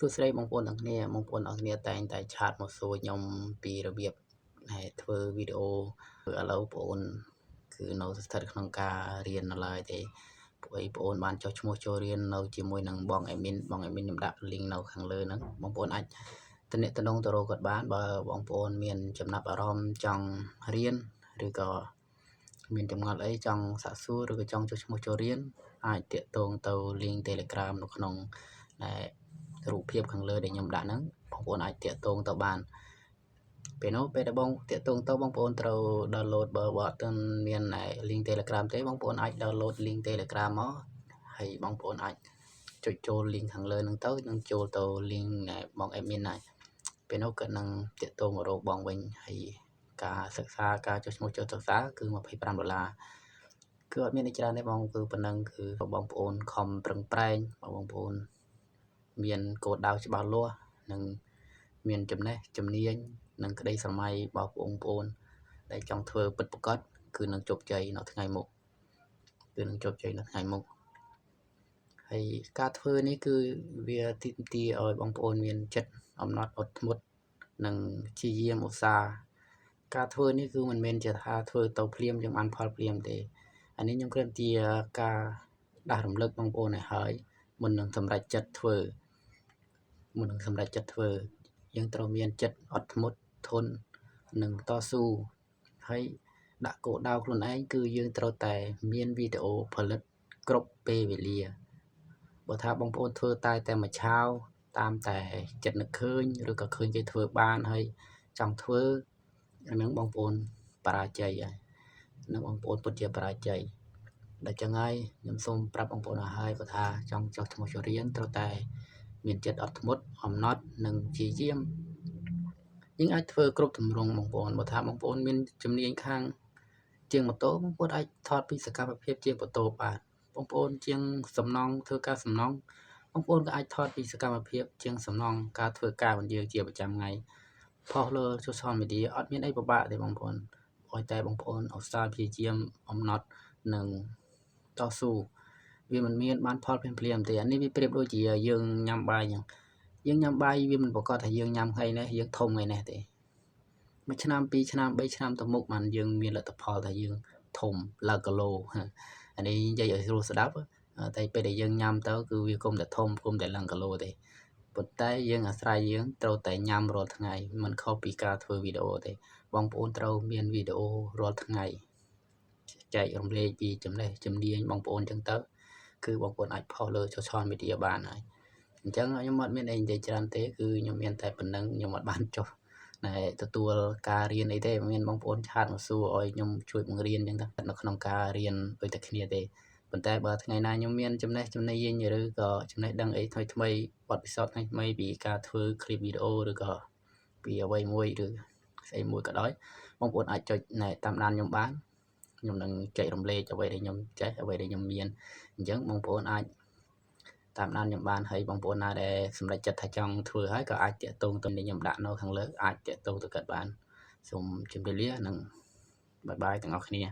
ទស្សនីយបងប្អូនទាំងគ្នាតែងតែឆាតមកសួរខ្ញុំពីរបៀបធ្វើវីដេអូឥឡូវបងប្អូនគឺនៅស្ថិតក្នុងការរៀននៅឡើយទេពួកឯងបងប្អូនបានចុះឈ្មោះចូលរៀននៅជាមួយនឹងបងអេមីនខ្ញុំដាក់ link នៅខាងលើហ្នឹងបងប្អូនអាចទំនាក់ទំនងទៅរកគាត់បានបើបងប្អូនមានចំណាប់អារម្មណ៍ចង់រៀនឬក៏មានចម្ងល់អីចង់សាកសួរឬក៏ចង់ចុះឈ្មោះចូលរៀនអាចតាក់ទងទៅ link Telegram នៅក្នុងរូបភាពខាងលើដែលខ្ញុំដាក់ហ្នឹងបងប្អូនអាចតាក់ទងទៅបានពេលដែលបងតាក់ទងទៅបងប្អូនត្រូវ download បើអត់ទាន់មាន link Telegram ទេបងប្អូនអាច download link Telegram មកហើយបងប្អូនអាចចុចចូល link ខាងលើហ្នឹងទៅនឹងចូលទៅ link បង admin ហើយពេលនោះក៏នឹងតាក់ទងមករកបងវិញហើយការសិក្សាការចុះឈ្មោះចូលសិក្សាគឺ$25គឺអត់មានអីច្រើនទេបងគឺប៉ុណ្ណឹងគឺបងប្អូនខំប្រឹងប្រែងបងប្អូនមានគោលដៅច្បាស់លាស់និងមានចំណេះជំនាញនិងក្តីស្រមៃរបស់បងប្អូនដែលចង់ធ្វើពិតប្រាកដគឺនឹងជោគជ័យនៅថ្ងៃមុខហើយការធ្វើនេះគឺវាទាមទារឲ្យបងប្អូនមានចិត្តអំណត់អត់ធ្មត់និងព្យាយាមឧស្សាហ៍ការធ្វើនេះគឺមិនមែនជាថាធ្វើទៅភ្លាមយើងបានផលភ្លាមទេអានេះខ្ញុំគ្រាន់តែការដាស់រំលឹកបងប្អូនឲ្យហើយមុននឹងសម្រេចចិត្តធ្វើយើងត្រូវមានចិត្តអត់ធ្មត់ធន់និងតស៊ូហើយដាក់គោលដៅខ្លួនឯងគឺយើងត្រូវតែមានវីដេអូផលិតគ្រប់ពេលវេលាបើថាបងប្អូនធ្វើតែមួយឆាវតាមតែចិត្តនឹកឃើញឬក៏ឃើញគេធ្វើបានហើយចង់ធ្វើអានឹងបងប្អូនបរាជ័យហើយនឹងបងប្អូនពិតជាបរាជ័យដល់ចឹងហើយខ្ញុំសូមប្រាប់បងប្អូនឲ្យហើយបើថាចង់ចុះឈ្មោះចូលរៀនត្រូវតែមានចិត្តអត់ធ្មត់អំណត់និងព្យាយាមយើងអាចធ្វើគ្រប់ទម្រង់បងប្អូនបើថាបងប្អូនមានជំនាញខាងជាងម៉ូតូបងប្អូនអាចថតពីសកម្មភាពជាងម៉ូតូបានបងប្អូនជាងសំណង់ធ្វើការសំណង់បងប្អូនក៏អាចថតពីសកម្មភាពជាងសំណង់ការធ្វើការរបស់យើងជាប្រចាំថ្ងៃផុសលើ social media អត់មានអីពិបាកទេបងប្អូនឲ្យតែបងប្អូនឧស្សាហ៍ព្យាយាមអំណត់និងតស៊ូវាមិនមានបានផលភ្លាមៗទេអានេះវាប្រៀបដូចជាយើងញ៉ាំបាយអញ្ចឹងយើងញ៉ាំបាយវាមិនប្រកាសថាយើងញ៉ាំថ្ងៃនេះយើងធំថ្ងៃនេះទេមួយឆ្នាំពីរឆ្នាំ3ឆ្នាំទៅមុខបានយើងមានលទ្ធផលថាយើងធំឡើងគីឡូអានេះនិយាយឲ្យស្រួលស្ដាប់តែពេលដែលយើងញ៉ាំទៅគឺវាគុំតែធំគុំតែឡើងគីឡូទេប៉ុន្តែយើងអាស្រ័យយើងត្រូវតែញ៉ាំរាល់ថ្ងៃមិនខុសពីការធ្វើវីដេអូទេបងប្អូនត្រូវមានវីដេអូរាល់ថ្ងៃចែករំលែកពីចំណេះជំនាញបងប្អូនចឹងទៅគឺបងប្អូនអាចផុសលើ social media បានហើយអញ្ចឹងខ្ញុំអត់មានអីនិយាយច្រើនទេគឺខ្ញុំមានតែប៉ុណ្្នឹងខ្ញុំអត់បានចុះទទួលការរៀនអីទេមានបងប្អូនឆាតមកសួរឲ្យខ្ញុំជួយបង្រៀនអញ្ចឹងទៅនៅក្នុងការរៀនដូចតែគ្នាទេប៉ុន្តែបើថ្ងៃណាខ្ញុំមានចំណេះជំនាញឬក៏ចំណេះដឹងអីថ្មីបទពិសោធន៍ថ្មីពីការធ្វើ clip វីដេអូឬក៏ពីអ្វីមួយឬស្អីមួយក៏ដោយបងប្អូនអាចចុចតាមដានខ្ញុំបានខ្ញុំនឹងចែករំលែកអ្វីដែលខ្ញុំចេះអ្វីដែលខ្ញុំមានអញ្ចឹងបងប្អូនអាចតាមដានខ្ញុំបានហើយបងប្អូនណាដែលសម្រេចចិត្តថាចង់ធ្វើហើយក៏អាចតាក់ទងទៅនឹងខ្ញុំដាក់នៅខាងលើអាចតាក់ទងទៅគាត់បានសូមជម្រាបលានិងបាយបាយទាំងអស់គ្នា